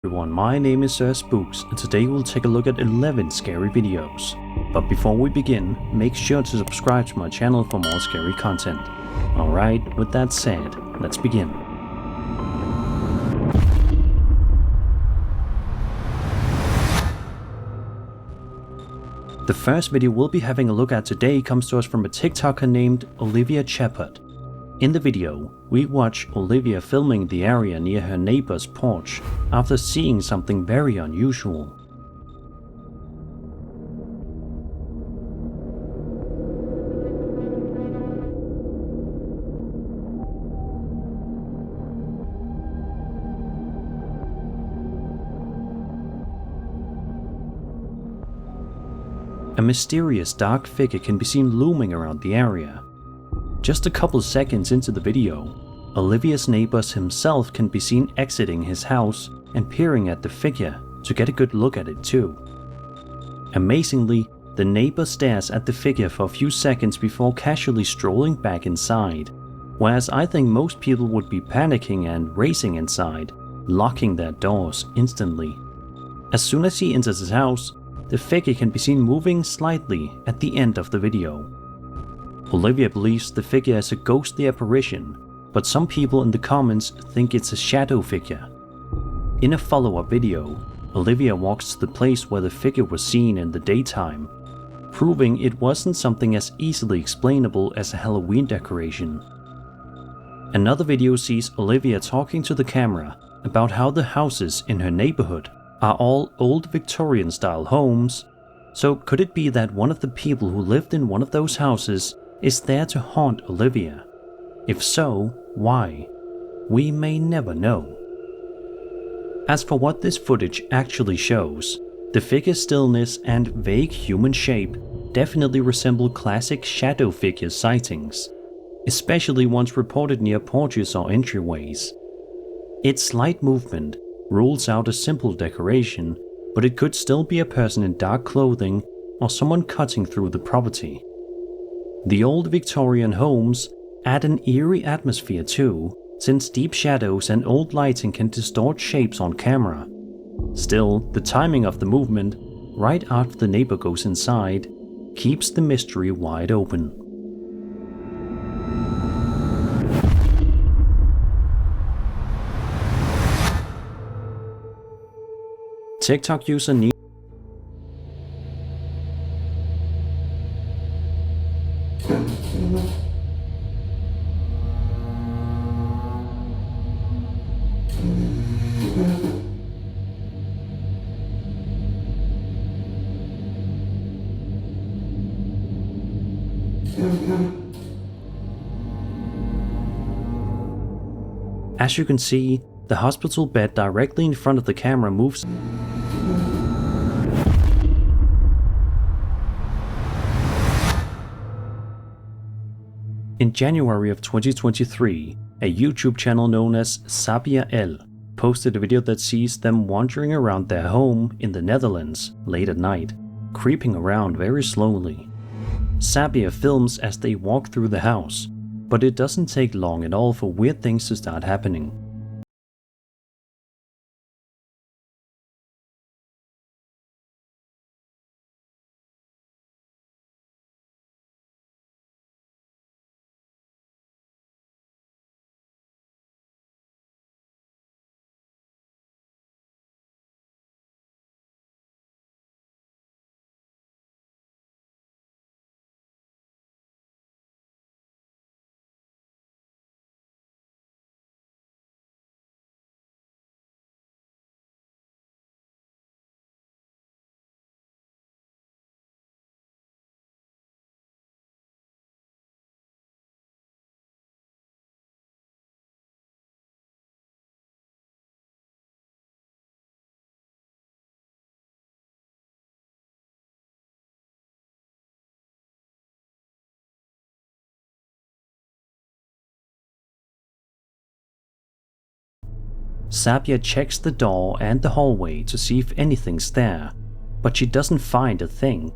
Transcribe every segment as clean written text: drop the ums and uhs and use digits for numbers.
Everyone, my name is Sir Spooks, and today we'll take a look at 11 scary videos. But before we begin, make sure to subscribe to my channel for more scary content. Alright, with that said, let's begin. The first video we'll be having a look at today comes to us from a TikToker named Olivia Shepard. In the video, we watch Olivia filming the area near her neighbor's porch after seeing something very unusual. A mysterious dark figure can be seen looming around the area. Just a couple seconds into the video, Olivia's neighbors himself can be seen exiting his house and peering at the figure to get a good look at it too. Amazingly, the neighbor stares at the figure for a few seconds before casually strolling back inside, whereas I think most people would be panicking and racing inside, locking their doors instantly. As soon as he enters his house, the figure can be seen moving slightly at the end of the video. Olivia believes the figure is a ghostly apparition, but some people in the comments think it's a shadow figure. In a follow-up video, Olivia walks to the place where the figure was seen in the daytime, proving it wasn't something as easily explainable as a Halloween decoration. Another video sees Olivia talking to the camera about how the houses in her neighborhood are all old Victorian-style homes, so could it be that one of the people who lived in one of those houses is there to haunt Olivia? If so, why? We may never know. As for what this footage actually shows, the figure's stillness and vague human shape definitely resemble classic shadow figure sightings, especially ones reported near porches or entryways. Its slight movement rules out a simple decoration, but it could still be a person in dark clothing or someone cutting through the property. The old Victorian homes add an eerie atmosphere too, since deep shadows and old lighting can distort shapes on camera. Still, the timing of the movement, right after the neighbor goes inside, keeps the mystery wide open. TikTok user need As you can see, the hospital bed directly in front of the camera moves. In January of 2023, a YouTube channel known as Sabia L posted a video that sees them wandering around their home in the Netherlands late at night, creeping around very slowly. Sabia films as they walk through the house, but it doesn't take long at all for weird things to start happening. Sabia checks the door and the hallway to see if anything's there, but she doesn't find a thing.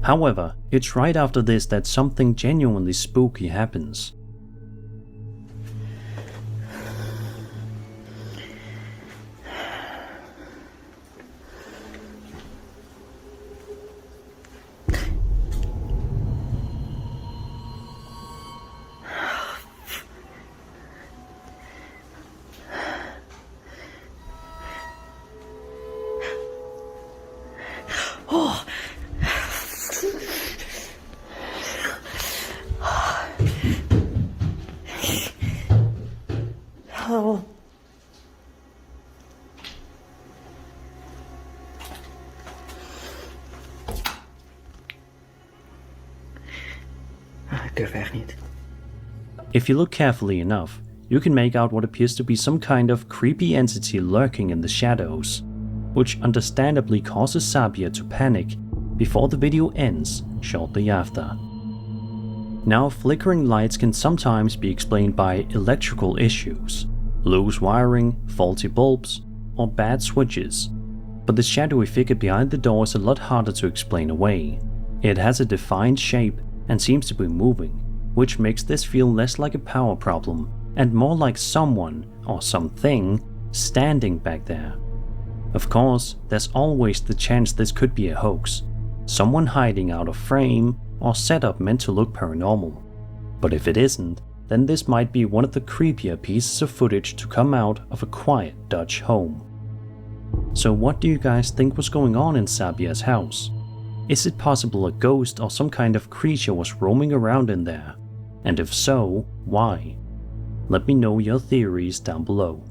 However, it's right after this that something genuinely spooky happens. If you look carefully enough, you can make out what appears to be some kind of creepy entity lurking in the shadows, which understandably causes Sabia to panic before the video ends shortly after. Now, flickering lights can sometimes be explained by electrical issues, loose wiring, faulty bulbs, or bad switches, but the shadowy figure behind the door is a lot harder to explain away. It has a defined shape and seems to be moving, which makes this feel less like a power problem and more like someone or something standing back there. Of course, there's always the chance this could be a hoax, someone hiding out of frame or setup meant to look paranormal. But if it isn't, then this might be one of the creepier pieces of footage to come out of a quiet Dutch home. So what do you guys think was going on in Sabia's house? Is it possible a ghost or some kind of creature was roaming around in there? And if so, why? Let me know your theories down below.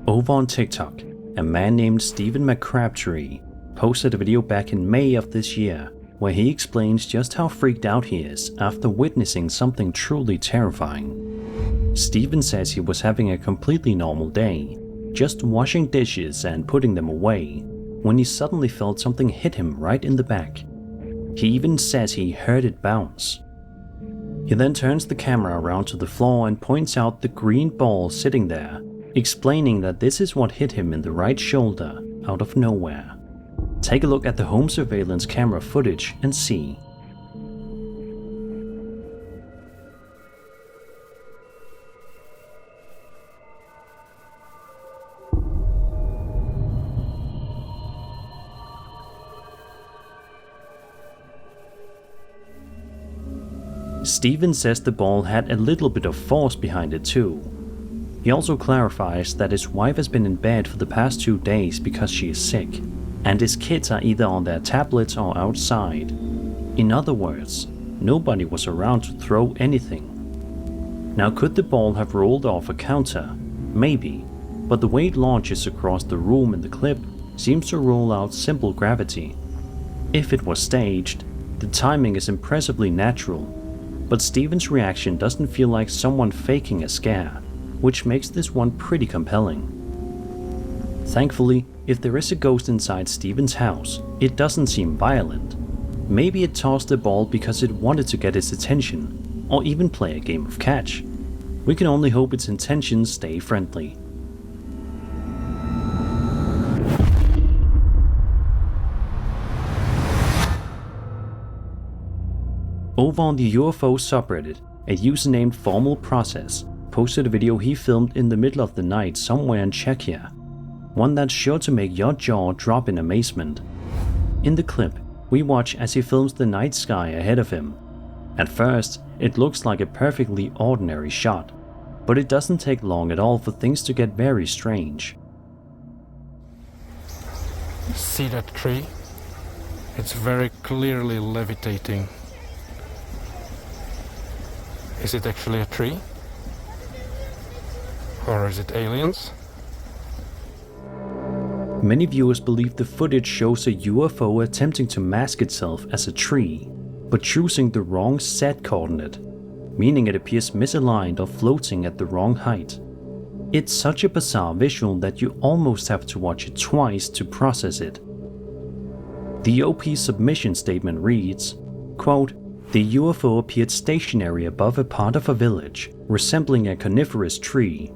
Over on TikTok, a man named Stephen McCrabtree posted a video back in May of this year where he explains just how freaked out he is after witnessing something truly terrifying. Stephen says he was having a completely normal day, just washing dishes and putting them away, when he suddenly felt something hit him right in the back. He even says he heard it bounce. He then turns the camera around to the floor and points out the green ball sitting there, explaining that this is what hit him in the right shoulder out of nowhere. Take a look at the home surveillance camera footage and see. Stephen says the ball had a little bit of force behind it too. He also clarifies that his wife has been in bed for the past 2 days because she is sick, and his kids are either on their tablets or outside. In other words, nobody was around to throw anything. Now, could the ball have rolled off a counter? Maybe, but the way it launches across the room in the clip seems to roll out simple gravity. If it was staged, the timing is impressively natural, but Stephen's reaction doesn't feel like someone faking a scare, which makes this one pretty compelling. Thankfully, if there is a ghost inside Stephen's house, it doesn't seem violent. Maybe it tossed the ball because it wanted to get its attention, or even play a game of catch. We can only hope its intentions stay friendly. Over on the UFO subreddit, a user named Formal Process posted a video he filmed in the middle of the night somewhere in Czechia, one that's sure to make your jaw drop in amazement. In the clip, we watch as he films the night sky ahead of him. At first, it looks like a perfectly ordinary shot, but it doesn't take long at all for things to get very strange. See that tree? It's very clearly levitating. Is it actually a tree? Or is it aliens? Many viewers believe the footage shows a UFO attempting to mask itself as a tree, but choosing the wrong set coordinate, meaning it appears misaligned or floating at the wrong height. It's such a bizarre visual that you almost have to watch it twice to process it. The OP submission statement reads, quote, "The UFO appeared stationary above a part of a village, resembling a coniferous tree.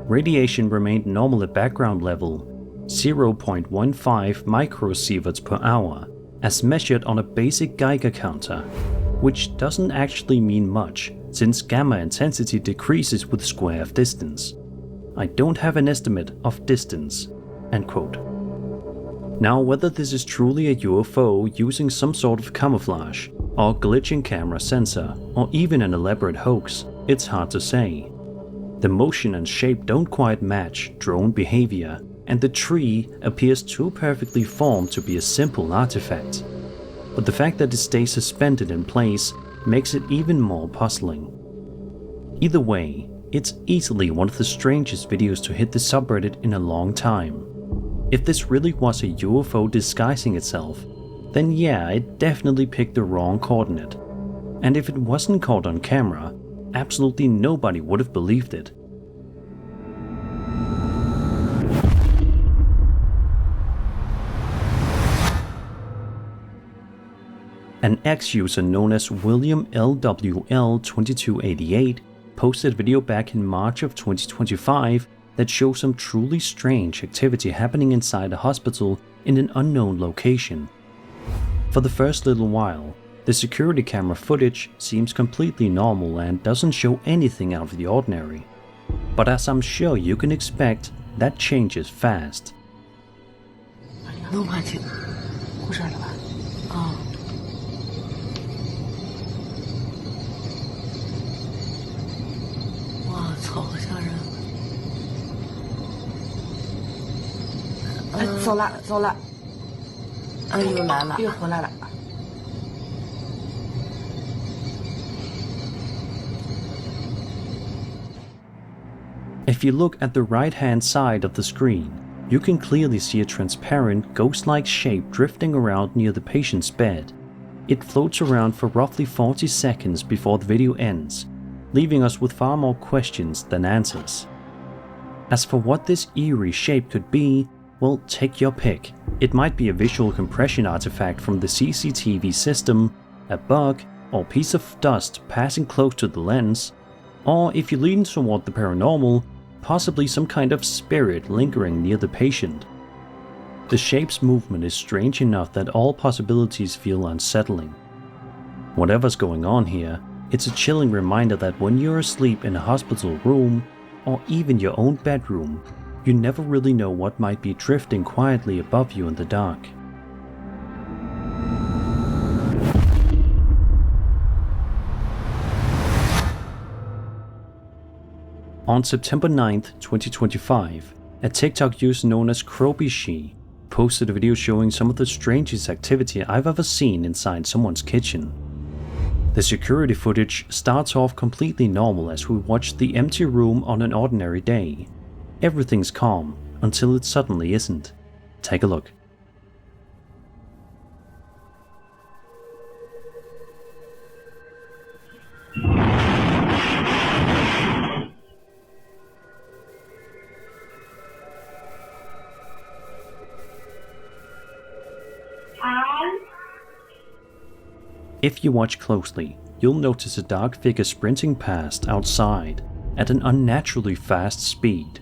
Radiation remained normal at background level, 0.15 microsieverts per hour, as measured on a basic Geiger counter, which doesn't actually mean much, since gamma intensity decreases with square of distance. I don't have an estimate of distance." End quote. Now, whether this is truly a UFO using some sort of camouflage, or glitching camera sensor, or even an elaborate hoax, it's hard to say. The motion and shape don't quite match drone behavior, and the tree appears too perfectly formed to be a simple artifact. But the fact that it stays suspended in place makes it even more puzzling. Either way, it's easily one of the strangest videos to hit the subreddit in a long time. If this really was a UFO disguising itself, then yeah, it definitely picked the wrong coordinate. And if it wasn't caught on camera, absolutely nobody would have believed it. An ex-user known as William LWL2288 posted a video back in March of 2025 that shows some truly strange activity happening inside a hospital in an unknown location. For the first little while, the security camera footage seems completely normal and doesn't show anything out of the ordinary. But as I'm sure you can expect, that changes fast. 弄下去，故事了吧？啊。哇操，好吓人！哎，走了走了，啊，又来了，又回来了。 If you look at the right-hand side of the screen, you can clearly see a transparent, ghost-like shape drifting around near the patient's bed. It floats around for roughly 40 seconds before the video ends, leaving us with far more questions than answers. As for what this eerie shape could be, well, take your pick. It might be a visual compression artifact from the CCTV system, a bug, or piece of dust passing close to the lens, or if you lean toward the paranormal, possibly some kind of spirit lingering near the patient. The shape's movement is strange enough that all possibilities feel unsettling. Whatever's going on here, it's a chilling reminder that when you're asleep in a hospital room, or even your own bedroom, you never really know what might be drifting quietly above you in the dark. On September 9th, 2025, a TikTok user known as Krobishi posted a video showing some of the strangest activity I've ever seen inside someone's kitchen. The security footage starts off completely normal as we watch the empty room on an ordinary day. Everything's calm until it suddenly isn't. Take a look. If you watch closely, you'll notice a dark figure sprinting past outside at an unnaturally fast speed.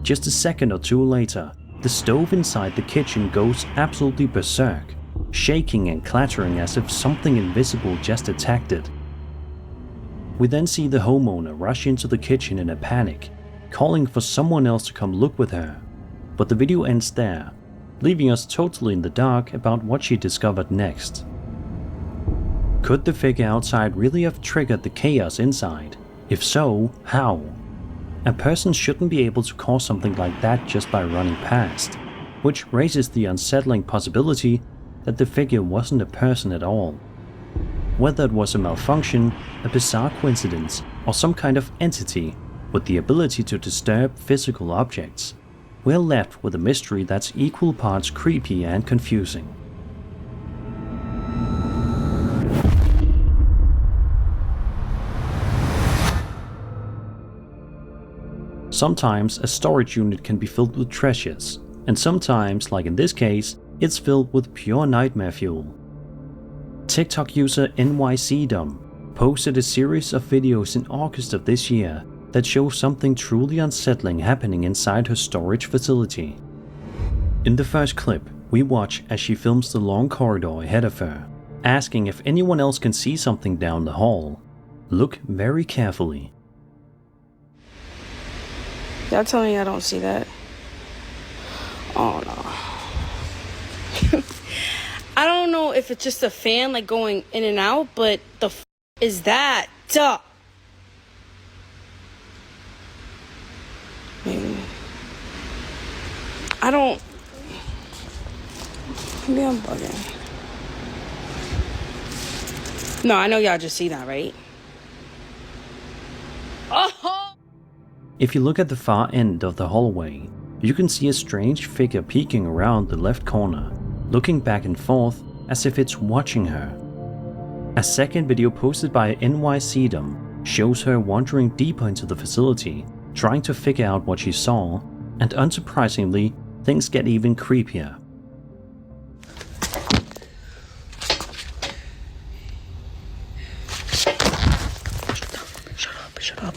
Just a second or two later, the stove inside the kitchen goes absolutely berserk, shaking and clattering as if something invisible just attacked it. We then see the homeowner rush into the kitchen in a panic, calling for someone else to come look with her, but the video ends there, leaving us totally in the dark about what she discovered next. Could the figure outside really have triggered the chaos inside? If so, how? A person shouldn't be able to cause something like that just by running past, which raises the unsettling possibility that the figure wasn't a person at all. Whether it was a malfunction, a bizarre coincidence, or some kind of entity with the ability to disturb physical objects, we're left with a mystery that's equal parts creepy and confusing. Sometimes a storage unit can be filled with treasures, and sometimes, like in this case, it's filled with pure nightmare fuel. TikTok user NYCdom posted a series of videos in August of this year that show something truly unsettling happening inside her storage facility. In the first clip, we watch as she films the long corridor ahead of her, asking if anyone else can see something down the hall. Look very carefully. Y'all tell me I don't see that. Oh no. I don't know if it's just a fan like going in and out, but the f is that? Duh. Maybe. I don't. Maybe I'm bugging. No, I know y'all just see that, right? Oh! If you look at the far end of the hallway, you can see a strange figure peeking around the left corner, looking back and forth as if it's watching her. A second video posted by NYCdom shows her wandering deeper into the facility, trying to figure out what she saw, and unsurprisingly, things get even creepier. Shut up.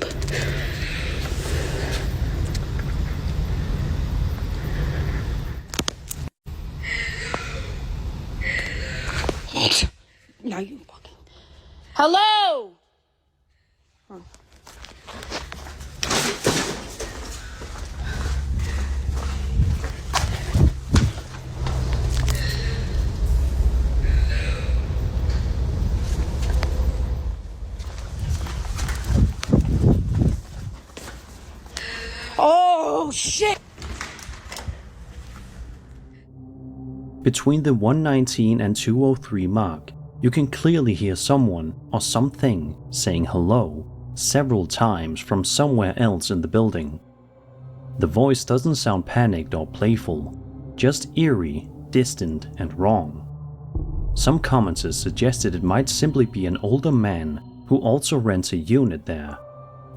Now you fucking. Hello! Oh. Oh, shit! Between the 119 and 203 mark, you can clearly hear someone or something saying hello several times from somewhere else in the building. The voice doesn't sound panicked or playful, just eerie, distant, and wrong. Some commenters suggested it might simply be an older man who also rents a unit there.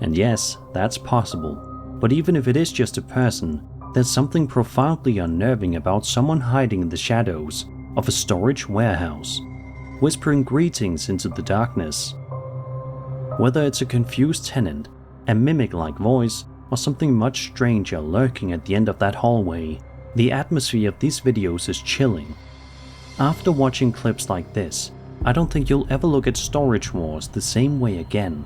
And yes, that's possible, but even if it is just a person, there's something profoundly unnerving about someone hiding in the shadows of a storage warehouse, whispering greetings into the darkness. Whether it's a confused tenant, a mimic-like voice, or something much stranger lurking at the end of that hallway, the atmosphere of these videos is chilling. After watching clips like this, I don't think you'll ever look at Storage Wars the same way again.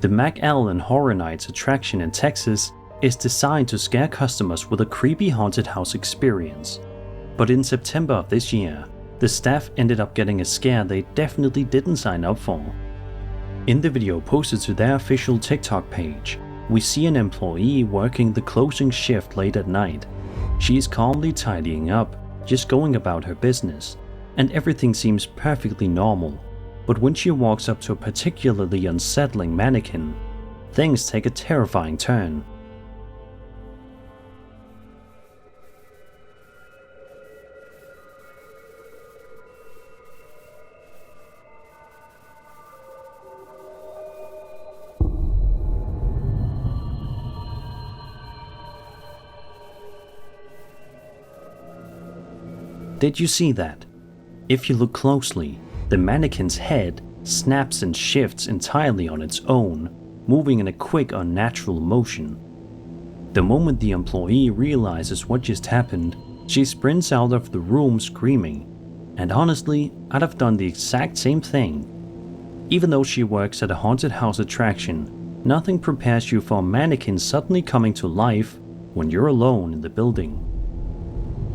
The McAllen Horror Nights attraction in Texas is designed to scare customers with a creepy haunted house experience. But in September of this year, the staff ended up getting a scare they definitely didn't sign up for. In the video posted to their official TikTok page, we see an employee working the closing shift late at night. She is calmly tidying up, just going about her business, and everything seems perfectly normal. But when she walks up to a particularly unsettling mannequin, things take a terrifying turn. Did you see that? If you look closely, the mannequin's head snaps and shifts entirely on its own, moving in a quick, unnatural motion. The moment the employee realizes what just happened, she sprints out of the room screaming. And honestly, I'd have done the exact same thing. Even though she works at a haunted house attraction, nothing prepares you for a mannequin suddenly coming to life when you're alone in the building.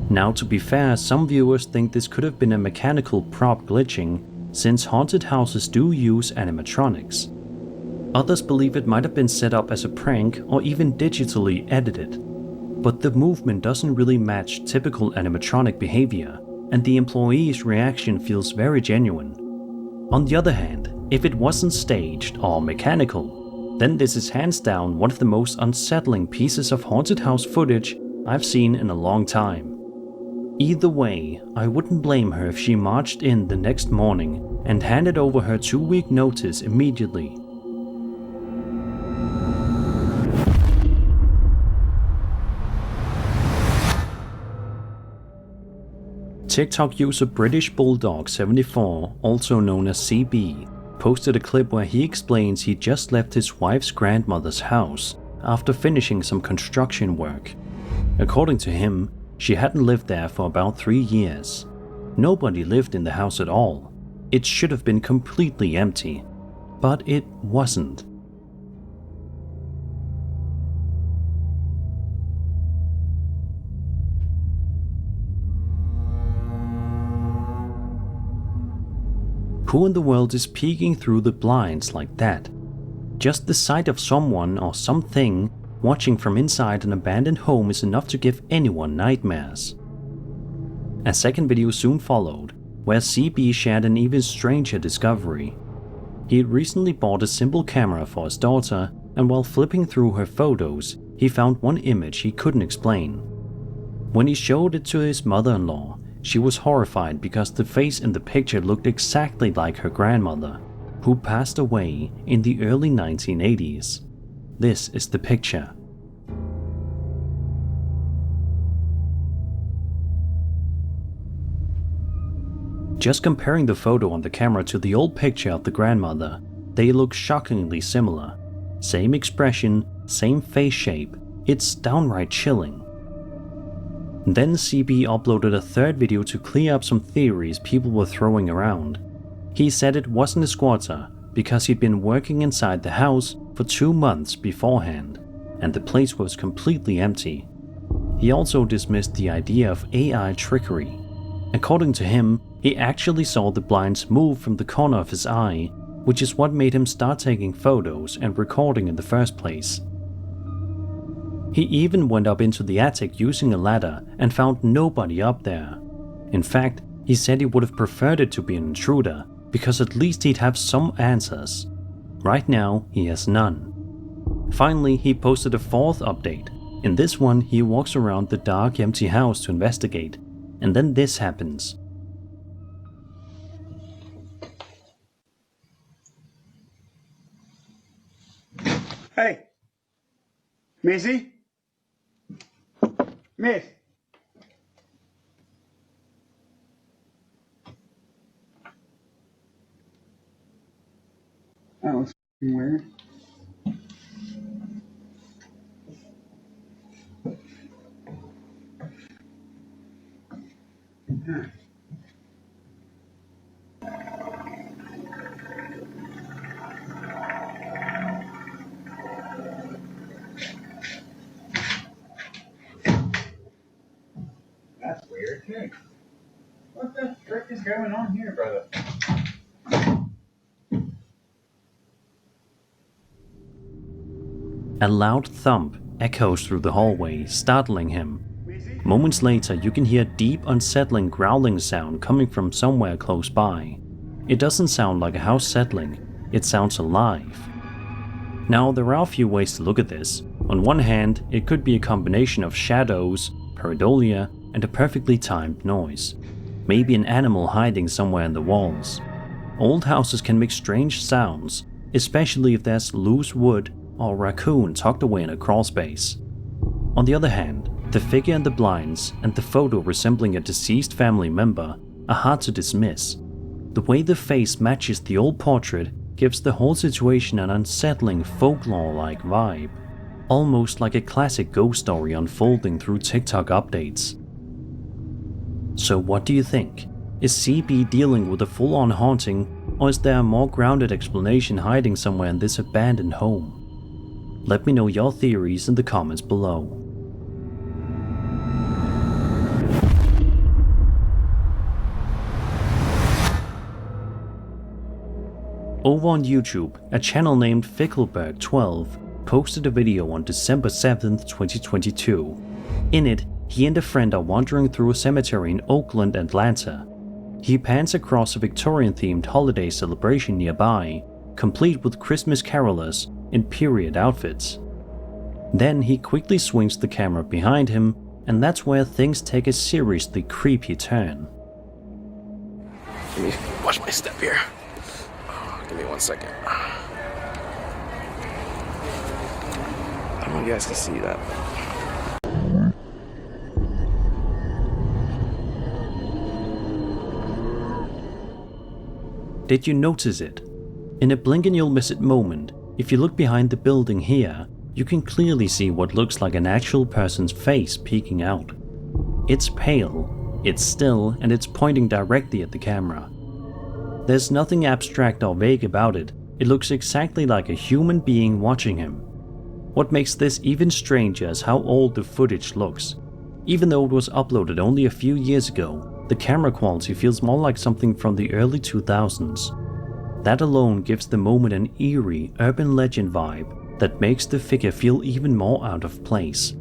Now, to be fair, some viewers think this could have been a mechanical prop glitching, since haunted houses do use animatronics. Others believe it might have been set up as a prank or even digitally edited. But the movement doesn't really match typical animatronic behavior, and the employee's reaction feels very genuine. On the other hand, if it wasn't staged or mechanical, then this is hands down one of the most unsettling pieces of haunted house footage I've seen in a long time. Either way, I wouldn't blame her if she marched in the next morning and handed over her 2-week notice immediately. TikTok user British Bulldog 74, also known as CB, posted a clip where he explains he just left his wife's grandmother's house after finishing some construction work. According to him, she hadn't lived there for about 3 years. Nobody lived in the house at all. It should have been completely empty, but it wasn't. Who in the world is peeking through the blinds like that? Just the sight of someone or something watching from inside an abandoned home is enough to give anyone nightmares. A second video soon followed, where CB shared an even stranger discovery. He had recently bought a simple camera for his daughter, and while flipping through her photos, he found one image he couldn't explain. When he showed it to his mother-in-law, she was horrified because the face in the picture looked exactly like her grandmother, who passed away in the early 1980s. This is the picture. Just comparing the photo on the camera to the old picture of the grandmother, they look shockingly similar. Same expression, same face shape, it's downright chilling. Then CB uploaded a third video to clear up some theories people were throwing around. He said it wasn't a squatter because he'd been working inside the house for 2 months beforehand, and the place was completely empty. He also dismissed the idea of AI trickery. According to him, he actually saw the blinds move from the corner of his eye, which is what made him start taking photos and recording in the first place. He even went up into the attic using a ladder and found nobody up there. In fact, he said he would have preferred it to be an intruder, because at least he'd have some answers. Right now, he has none. Finally, he posted a fourth update. In this one, he walks around the dark, empty house to investigate, and then this happens. Hey, Missy? Miss? That was weird. That's weird too. What the frick is going on here, brother? A loud thump echoes through the hallway, startling him. Moments later, you can hear a deep, unsettling growling sound coming from somewhere close by. It doesn't sound like a house settling, it sounds alive. Now, there are a few ways to look at this. On one hand, it could be a combination of shadows, pareidolia, and a perfectly timed noise. Maybe an animal hiding somewhere in the walls. Old houses can make strange sounds, especially if there's loose wood or a raccoon tucked away in a crawl space. On the other hand, the figure in the blinds and the photo resembling a deceased family member are hard to dismiss. The way the face matches the old portrait gives the whole situation an unsettling folklore-like vibe, almost like a classic ghost story unfolding through TikTok updates. So what do you think? Is CB dealing with a full-on haunting, or is there a more grounded explanation hiding somewhere in this abandoned home? Let me know your theories in the comments below. Over on YouTube, a channel named Fickleberg12 posted a video on December 7th, 2022. In it, he and a friend are wandering through a cemetery in Oakland, Atlanta. He pans across a Victorian-themed holiday celebration nearby, complete with Christmas carolers in period outfits. Then he quickly swings the camera behind him, and that's where things take a seriously creepy turn. Let me watch my step here. Give me 1 second. I don't know if you guys can see that. Did you notice it? In a blink and you'll miss it moment, if you look behind the building here, you can clearly see what looks like an actual person's face peeking out. It's pale, it's still, and it's pointing directly at the camera. There's nothing abstract or vague about it, it looks exactly like a human being watching him. What makes this even stranger is how old the footage looks. Even though it was uploaded only a few years ago, the camera quality feels more like something from the early 2000s. That alone gives the moment an eerie, urban legend vibe that makes the figure feel even more out of place.